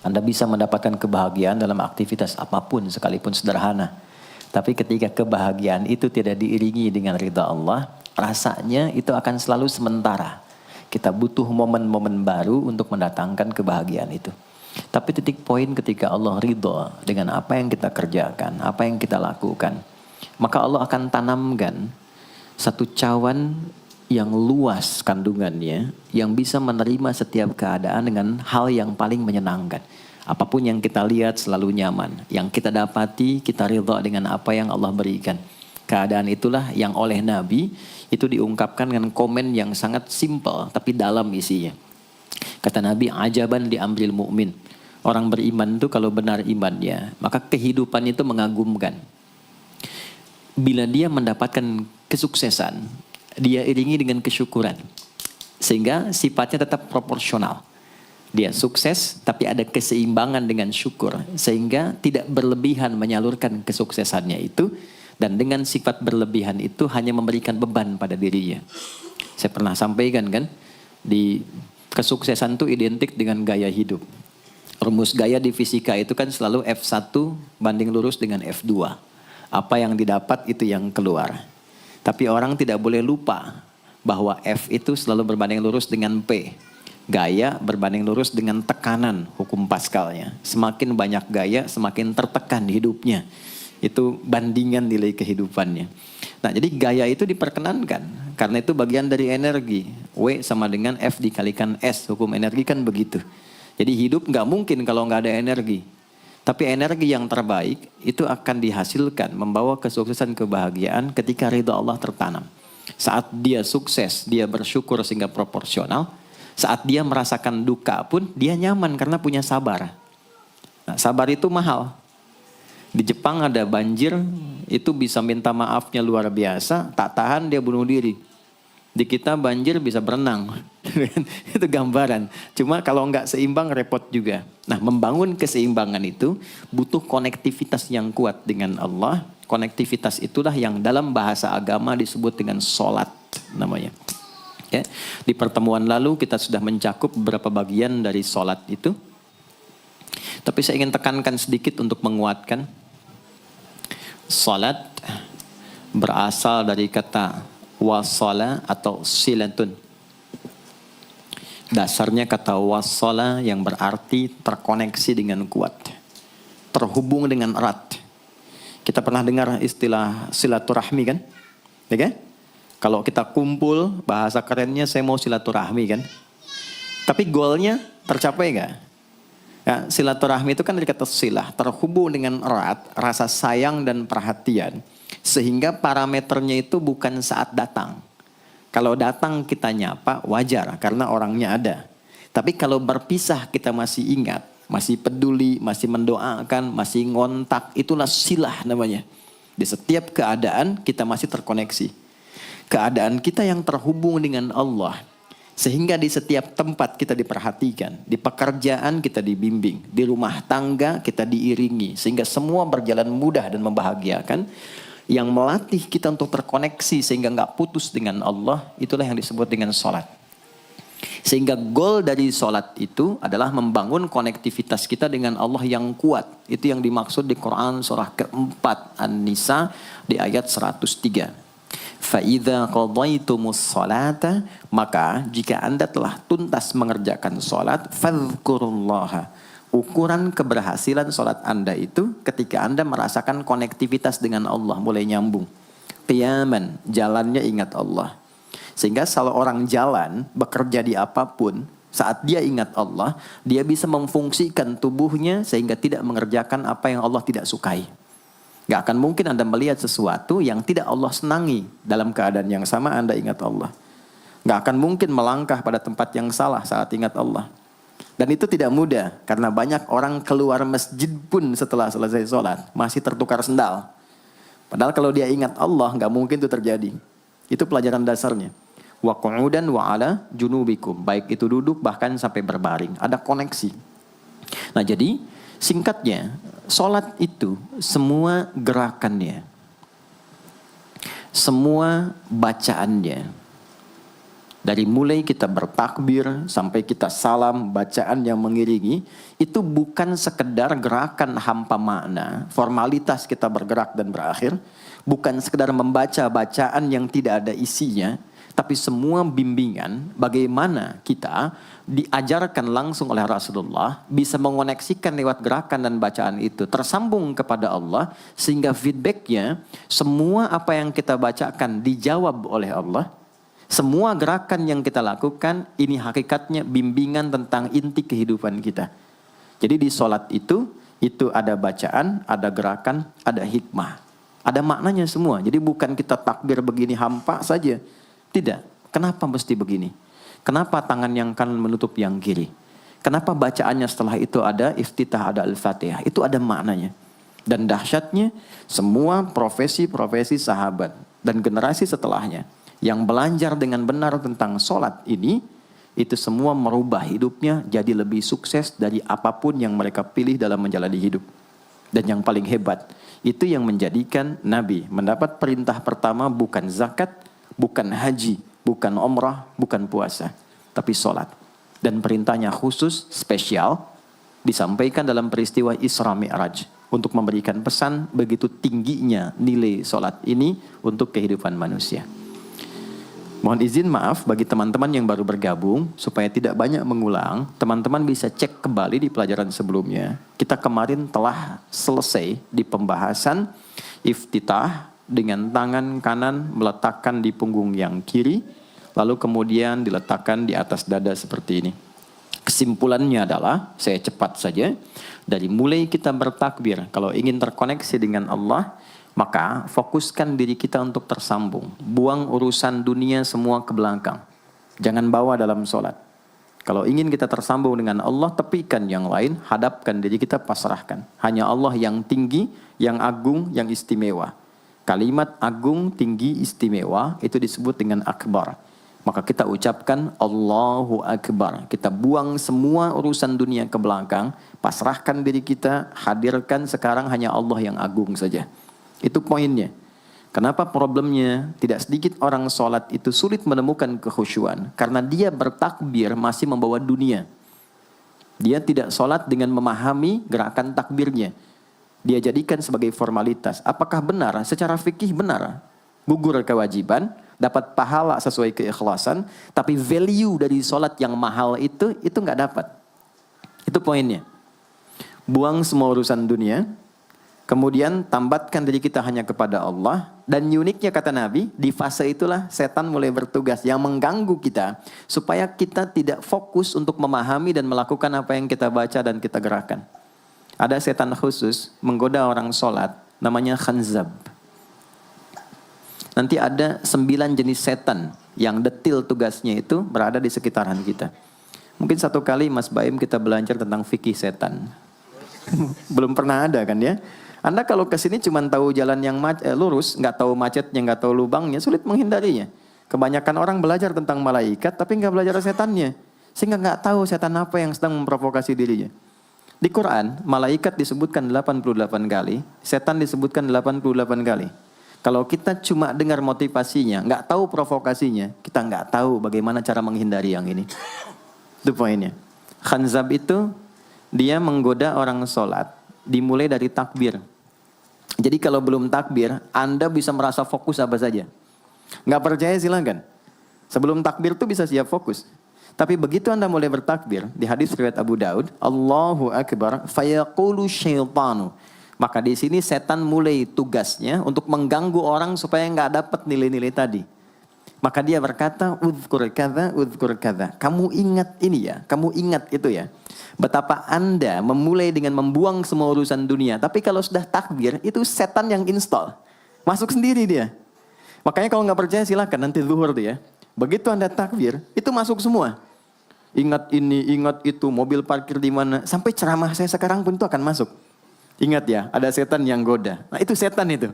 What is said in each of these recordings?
Anda bisa mendapatkan kebahagiaan dalam aktivitas apapun sekalipun sederhana. Tapi ketika kebahagiaan itu tidak diiringi dengan ridha Allah, rasanya itu akan selalu sementara. Kita butuh momen-momen baru untuk mendatangkan kebahagiaan itu. Tapi titik poin ketika Allah ridha dengan apa yang kita kerjakan, apa yang kita lakukan, maka Allah akan tanamkan satu cawan yang luas kandungannya, yang bisa menerima setiap keadaan dengan hal yang paling menyenangkan. Apapun yang kita lihat selalu nyaman. Yang kita dapati, kita ridha dengan apa yang Allah berikan. Keadaan itulah yang oleh Nabi itu diungkapkan dengan komen yang sangat simpel tapi dalam isinya. Kata Nabi, ajaban diambil mukmin. Orang beriman itu kalau benar imannya, maka kehidupan itu mengagumkan. Bila dia mendapatkan kesuksesan, dia iringi dengan kesyukuran. Sehingga sifatnya tetap proporsional. Dia sukses tapi ada keseimbangan dengan syukur. Sehingga tidak berlebihan menyalurkan kesuksesannya itu. Dan dengan sifat berlebihan itu hanya memberikan beban pada dirinya. Saya pernah sampaikan kan, di kesuksesan itu identik dengan gaya hidup. Rumus gaya di fisika itu kan selalu F1 banding lurus dengan F2. Apa yang didapat itu yang keluar. Tapi orang tidak boleh lupa bahwa F itu selalu berbanding lurus dengan P. Gaya berbanding lurus dengan tekanan, hukum Pascalnya. Semakin banyak gaya, semakin tertekan hidupnya. Itu bandingan nilai kehidupannya. Nah, jadi gaya itu diperkenankan. Karena itu bagian dari energi. W sama dengan F dikalikan S. Hukum energi kan begitu. Jadi hidup nggak mungkin kalau nggak ada energi. Tapi energi yang terbaik itu akan dihasilkan membawa kesuksesan kebahagiaan ketika ridha Allah tertanam. Saat dia sukses, dia bersyukur sehingga proporsional. Saat dia merasakan duka pun dia nyaman karena punya sabar. Nah, sabar itu mahal. Di Jepang ada banjir, itu bisa minta maafnya luar biasa, tak tahan dia bunuh diri. Di kita banjir bisa berenang. Itu gambaran. Cuma kalau nggak seimbang repot juga. Nah, membangun keseimbangan itu butuh konektivitas yang kuat dengan Allah. Konektivitas itulah yang dalam bahasa agama disebut dengan sholat namanya. Ya. Di pertemuan lalu kita sudah mencakup beberapa bagian dari sholat itu. Tapi saya ingin tekankan sedikit untuk menguatkan. Sholat berasal dari kata wasala atau silatun. Dasarnya kata wasala yang berarti terkoneksi dengan kuat. Terhubung dengan erat. Kita pernah dengar istilah silaturahmi kan? Ya kan? Kalau kita kumpul, bahasa kerennya saya mau silaturahmi kan? Tapi goalnya tercapai gak? Ya, silaturahmi itu kan dari kata silah. Terhubung dengan erat, rasa sayang dan perhatian. Sehingga parameternya itu bukan saat datang. Kalau datang kita nyapa wajar karena orangnya ada. Tapi kalau berpisah kita masih ingat, masih peduli, masih mendoakan, masih ngontak, itulah silah namanya. Di setiap keadaan kita masih terkoneksi. Keadaan kita yang terhubung dengan Allah. Sehingga di setiap tempat kita diperhatikan. Di pekerjaan kita dibimbing. Di rumah tangga kita diiringi. Sehingga semua berjalan mudah dan membahagiakan. Yang melatih kita untuk terkoneksi sehingga nggak putus dengan Allah, itulah yang disebut dengan sholat. Sehingga goal dari sholat itu adalah membangun konektivitas kita dengan Allah yang kuat. Itu yang dimaksud di Quran surah keempat An-Nisa di ayat 103. فَإِذَا قَضَيْتُمُ الصَّلَاةَ maka jika anda telah tuntas mengerjakan sholat, فَاذْكُرُوا اللَّهَ. Ukuran keberhasilan sholat anda itu ketika anda merasakan konektivitas dengan Allah mulai nyambung. Qiyaman, jalannya ingat Allah. Sehingga kalau orang jalan, bekerja di apapun, saat dia ingat Allah, dia bisa memfungsikan tubuhnya sehingga tidak mengerjakan apa yang Allah tidak sukai. Gak akan mungkin anda melihat sesuatu yang tidak Allah senangi dalam keadaan yang sama anda ingat Allah. Gak akan mungkin melangkah pada tempat yang salah saat ingat Allah. Dan itu tidak mudah, karena banyak orang keluar masjid pun setelah selesai sholat, masih tertukar sendal. Padahal kalau dia ingat Allah, nggak mungkin itu terjadi. Itu pelajaran dasarnya. Wa qu'udan wa ala junubikum. Baik itu duduk, bahkan sampai berbaring. Ada koneksi. Nah jadi, singkatnya, sholat itu semua gerakannya, semua bacaannya, Dari mulai kita bertakbir sampai kita salam, bacaan yang mengiringi, itu bukan sekedar gerakan hampa makna, formalitas kita bergerak dan berakhir, bukan sekedar membaca bacaan yang tidak ada isinya, tapi semua bimbingan bagaimana kita diajarkan langsung oleh Rasulullah bisa mengoneksikan lewat gerakan dan bacaan itu tersambung kepada Allah, sehingga feedbacknya semua apa yang kita bacakan dijawab oleh Allah. Semua gerakan yang kita lakukan ini hakikatnya bimbingan tentang inti kehidupan kita. Jadi di sholat itu ada bacaan, ada gerakan, ada hikmah, ada maknanya semua. Jadi bukan kita takbir begini hampa saja. Tidak. Kenapa mesti begini? Kenapa tangan yang kanan menutup yang kiri? Kenapa bacaannya setelah itu ada iftitah, ada al-fatihah? Itu ada maknanya. Dan dahsyatnya semua profesi-profesi sahabat dan generasi setelahnya yang belajar dengan benar tentang sholat ini, itu semua merubah hidupnya jadi lebih sukses dari apapun yang mereka pilih dalam menjalani hidup. Dan yang paling hebat, itu yang menjadikan Nabi mendapat perintah pertama bukan zakat, bukan haji, bukan umrah, bukan puasa, tapi sholat. Dan perintahnya khusus, spesial, disampaikan dalam peristiwa Isra Mi'raj untuk memberikan pesan begitu tingginya nilai sholat ini untuk kehidupan manusia. Mohon izin maaf bagi teman-teman yang baru bergabung, supaya tidak banyak mengulang, teman-teman bisa cek kembali di pelajaran sebelumnya. Kita kemarin telah selesai di pembahasan iftitah dengan tangan kanan meletakkan di punggung yang kiri, lalu kemudian diletakkan di atas dada seperti ini. Kesimpulannya adalah, saya cepat saja, dari mulai kita bertakbir, kalau ingin terkoneksi dengan Allah, maka fokuskan diri kita untuk tersambung. Buang urusan dunia semua ke belakang. Jangan bawa dalam sholat. Kalau ingin kita tersambung dengan Allah, tepikan yang lain, hadapkan diri kita, pasrahkan. Hanya Allah yang tinggi, yang agung, yang istimewa. Kalimat agung, tinggi, istimewa, itu disebut dengan akbar. Maka kita ucapkan Allahu Akbar. Kita buang semua urusan dunia ke belakang, pasrahkan diri kita, hadirkan sekarang hanya Allah yang agung saja. Itu poinnya. Kenapa problemnya tidak sedikit orang sholat itu sulit menemukan kekhusyuan? Karena dia bertakbir masih membawa dunia. Dia tidak sholat dengan memahami gerakan takbirnya. Dia jadikan sebagai formalitas. Apakah benar? Secara fikih benar. Gugur kewajiban, dapat pahala sesuai keikhlasan, tapi value dari sholat yang mahal itu nggak dapat. Itu poinnya. Buang semua urusan dunia, kemudian tambatkan diri kita hanya kepada Allah. Dan uniknya kata Nabi, di fase itulah setan mulai bertugas yang mengganggu kita, supaya kita tidak fokus untuk memahami dan melakukan apa yang kita baca dan kita gerakan. Ada setan khusus menggoda orang sholat, namanya khanzab. Nanti ada 9 jenis setan yang detil tugasnya itu berada di sekitaran kita. Mungkin satu kali Mas Baim kita belajar tentang fikih setan. Belum pernah ada kan ya? Anda kalau kesini cuma tahu jalan yang lurus, nggak tahu macetnya, nggak tahu lubangnya, sulit menghindarinya. Kebanyakan orang belajar tentang malaikat, tapi nggak belajar setannya. Sehingga nggak tahu setan apa yang sedang memprovokasi dirinya. Di Quran, malaikat disebutkan 88 kali, setan disebutkan 88 kali. Kalau kita cuma dengar motivasinya, nggak tahu provokasinya, kita nggak tahu bagaimana cara menghindari yang ini. Itu poinnya. Khanzab itu, dia menggoda orang sholat, dimulai dari takbir. Jadi kalau belum takbir, Anda bisa merasa fokus apa saja. Nggak percaya silakan. Sebelum takbir tuh bisa siap fokus. Tapi begitu Anda mulai bertakbir, di hadis riwayat Abu Daud, Allahu Akbar, fayaqulu syaitanu. Maka di sini setan mulai tugasnya untuk mengganggu orang supaya nggak dapat nilai-nilai tadi. Maka dia berkata, udhkur kadza. Kamu ingat ini ya, kamu ingat itu ya. Betapa Anda memulai dengan membuang semua urusan dunia. Tapi kalau sudah takbir, itu setan yang install. Masuk sendiri dia. Makanya kalau nggak percaya silakan nanti zuhur tuh ya. Begitu Anda takbir, itu masuk semua. Ingat ini, ingat itu, mobil parkir di mana. Sampai ceramah saya sekarang pun itu akan masuk. Ingat ya, ada setan yang goda. Nah itu setan itu.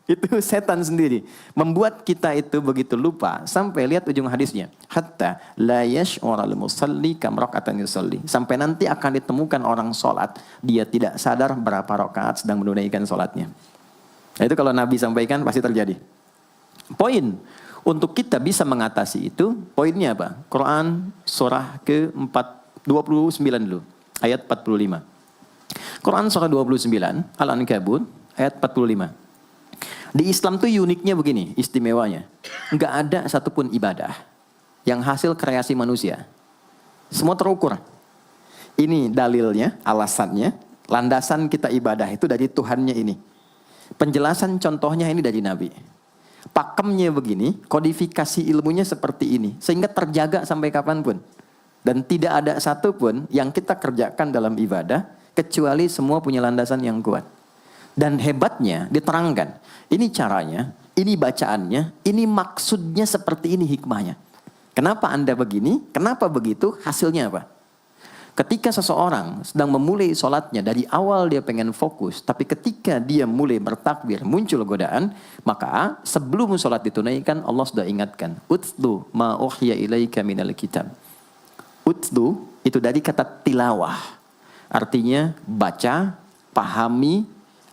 Itu setan sendiri. Membuat kita itu begitu lupa. Sampai lihat ujung hadisnya. Hatta la yash'ural musalli kam raka'atan yusalli. Sampai nanti akan ditemukan orang sholat. Dia tidak sadar berapa rakaat sedang menunaikan sholatnya. Nah, itu kalau Nabi sampaikan pasti terjadi. Poin. Untuk kita bisa mengatasi itu, poinnya apa? Quran surah ke-29 dulu, ayat 45. Quran surah 29, Al-Ankabut, ayat 45. Di Islam tuh uniknya begini, istimewanya. Enggak ada satupun ibadah yang hasil kreasi manusia. Semua terukur. Ini dalilnya, alasannya, landasan kita ibadah itu dari Tuhannya ini. Penjelasan contohnya ini dari Nabi. Pakemnya begini, kodifikasi ilmunya seperti ini. Sehingga terjaga sampai kapanpun. Dan tidak ada satupun yang kita kerjakan dalam ibadah, kecuali semua punya landasan yang kuat. Dan hebatnya diterangkan. Ini caranya, ini bacaannya, ini maksudnya seperti ini hikmahnya. Kenapa Anda begini? Kenapa begitu? Hasilnya apa? Ketika seseorang sedang memulai sholatnya, dari awal dia pengen fokus, tapi ketika dia mulai bertakbir, muncul godaan, maka sebelum sholat ditunaikan, Allah sudah ingatkan, Utlu ma uhya ilaika minal kitab. Utlu itu dari kata tilawah. Artinya baca, pahami,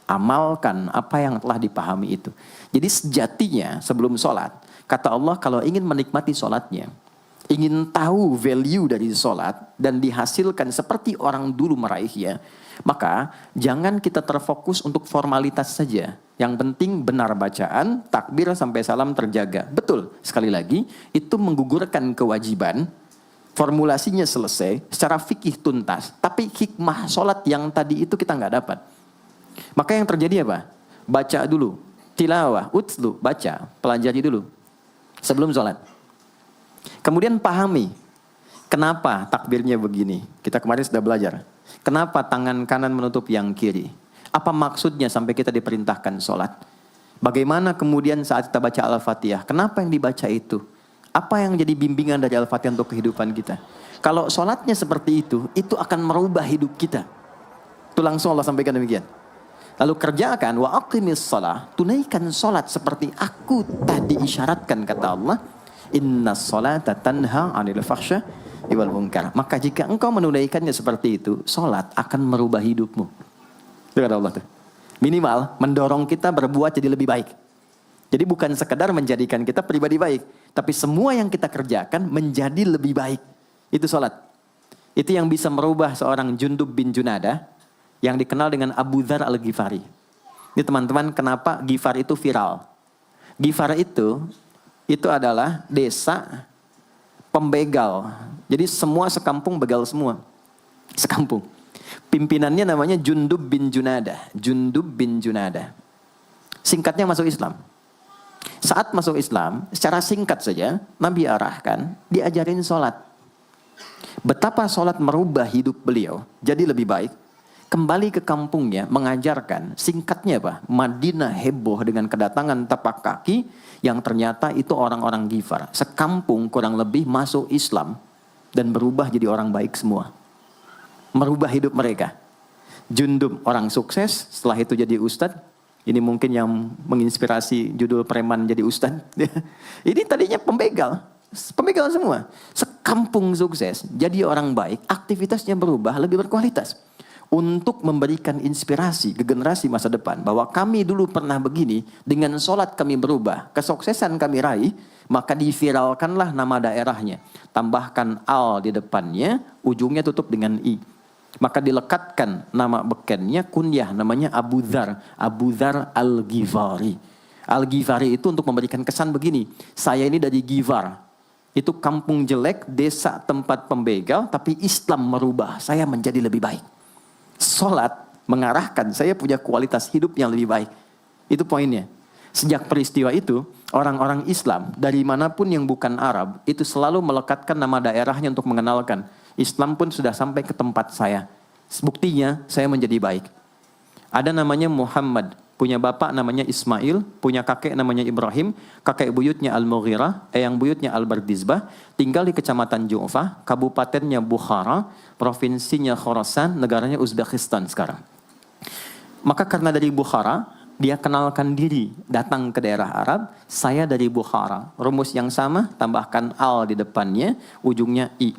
amalkan apa yang telah dipahami itu. Jadi sejatinya sebelum sholat, kata Allah kalau ingin menikmati sholatnya, ingin tahu value dari sholat dan dihasilkan seperti orang dulu meraihnya, maka jangan kita terfokus untuk formalitas saja. Yang penting benar bacaan, takbir sampai salam terjaga. Betul, sekali lagi, itu menggugurkan kewajiban, formulasinya selesai, secara fikih tuntas, tapi hikmah sholat yang tadi itu kita nggak dapat. Maka yang terjadi apa? Baca dulu, tilawah, utlu, baca, pelajari dulu, sebelum sholat. Kemudian pahami, kenapa takbirnya begini? Kita kemarin sudah belajar. Kenapa tangan kanan menutup yang kiri? Apa maksudnya sampai kita diperintahkan sholat? Bagaimana kemudian saat kita baca Al-Fatihah? Kenapa yang dibaca itu? Apa yang jadi bimbingan dari Al-Fatihah untuk kehidupan kita? Kalau sholatnya seperti itu akan merubah hidup kita. Itu langsung Allah sampaikan demikian. Lalu kerjakan, wa aqimis shalah, tunaikan sholat seperti aku tadi isyaratkan, kata Allah. Inna sholata tanha 'anil fahsya wal munkar. Maka jika engkau menunaikannya seperti itu, sholat akan merubah hidupmu. Itu kata Allah tuh. Minimal mendorong kita berbuat jadi lebih baik. Jadi bukan sekedar menjadikan kita pribadi baik, tapi semua yang kita kerjakan menjadi lebih baik. Itu sholat. Itu yang bisa merubah seorang Jundub bin Junadah yang dikenal dengan Abu Dzar Al-Ghifari. Ini teman-teman, kenapa Ghifar itu viral? Ghifar itu adalah desa pembegal. Jadi semua sekampung begal semua. Sekampung. Pimpinannya namanya Jundub bin Junadah. Jundub bin Junadah. Singkatnya masuk Islam. Saat masuk Islam, secara singkat saja, Nabi arahkan, diajarin sholat. Betapa sholat merubah hidup beliau, jadi lebih baik. Kembali ke kampungnya, mengajarkan, singkatnya apa? Madinah heboh dengan kedatangan tapak kaki, yang ternyata itu orang-orang Ghifar. Sekampung kurang lebih masuk Islam, dan berubah jadi orang baik semua. Merubah hidup mereka. Jundub orang sukses, setelah itu jadi ustadz. Ini mungkin yang menginspirasi judul preman jadi ustadz. Ini tadinya pembegal semua. Sekampung sukses, jadi orang baik, aktivitasnya berubah, lebih berkualitas. Untuk memberikan inspirasi ke generasi masa depan, bahwa kami dulu pernah begini, dengan sholat kami berubah, kesuksesan kami raih, maka diviralkanlah nama daerahnya. Tambahkan al di depannya, ujungnya tutup dengan i. Maka dilekatkan nama bekennya, kunyah, namanya Abu Dzar. Abu Dzar Al-Ghifari. Al-Ghifari itu untuk memberikan kesan begini, saya ini dari Ghifar. Itu kampung jelek, desa tempat pembegal, tapi Islam merubah, saya menjadi lebih baik. Sholat mengarahkan saya punya kualitas hidup yang lebih baik. Itu poinnya. Sejak peristiwa itu, orang-orang Islam dari manapun yang bukan Arab, itu selalu melekatkan nama daerahnya untuk mengenalkan. Islam pun sudah sampai ke tempat saya. Buktinya saya menjadi baik. Ada namanya Muhammad, punya bapak namanya Ismail, punya kakek namanya Ibrahim, kakek buyutnya Al-Mughirah, eyang buyutnya Al-Bardizbah, tinggal di kecamatan Ju'fah, kabupatennya Bukhara, provinsinya Khorasan, negaranya Uzbekistan sekarang. Maka karena dari Bukhara, dia kenalkan diri, datang ke daerah Arab, saya dari Bukhara. Rumus yang sama, tambahkan al di depannya, ujungnya i.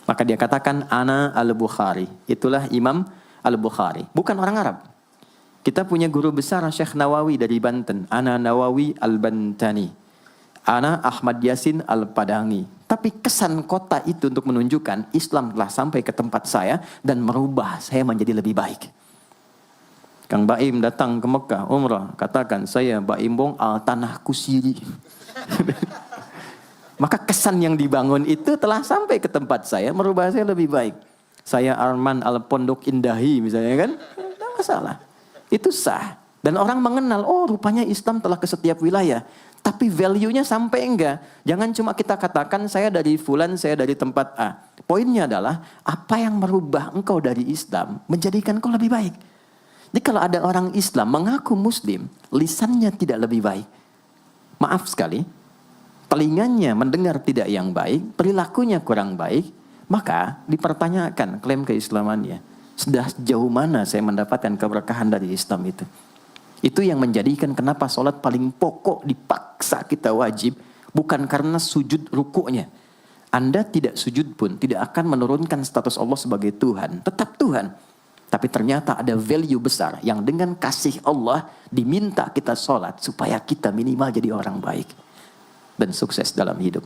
Maka dia katakan, Ana Al-Bukhari. Itulah Imam Al-Bukhari. Bukan orang Arab. Kita punya guru besar Syekh Nawawi dari Banten. Ana Nawawi Al-Bantani. Ana Ahmad Yasin Al-Padangi. Tapi kesan kota itu untuk menunjukkan Islam telah sampai ke tempat saya dan merubah saya menjadi lebih baik. Kang Baim datang ke Mekah umrah, katakan saya Baim Bong al tanah kusiri. Maka kesan yang dibangun itu telah sampai ke tempat saya, merubah saya lebih baik. Saya Arman al Pondok Indahi misalnya kan, tidak masalah. Itu sah. Dan orang mengenal, oh rupanya Islam telah ke setiap wilayah. Tapi value-nya sampai enggak. Jangan cuma kita katakan saya dari fulan, saya dari tempat A. Poinnya adalah apa yang merubah engkau dari Islam menjadikan kau lebih baik. Jadi kalau ada orang Islam mengaku Muslim, lisannya tidak lebih baik. Maaf sekali, telinganya mendengar tidak yang baik, perilakunya kurang baik, maka dipertanyakan klaim keislamannya. Sudah sejauh mana saya mendapatkan keberkahan dari Islam itu? Itu yang menjadikan kenapa sholat paling pokok dipaksa kita wajib. Bukan karena sujud rukuknya. Anda tidak sujud pun tidak akan menurunkan status Allah sebagai Tuhan. Tetap Tuhan. Tapi ternyata ada value besar yang dengan kasih Allah diminta kita sholat supaya kita minimal jadi orang baik. Dan sukses dalam hidup.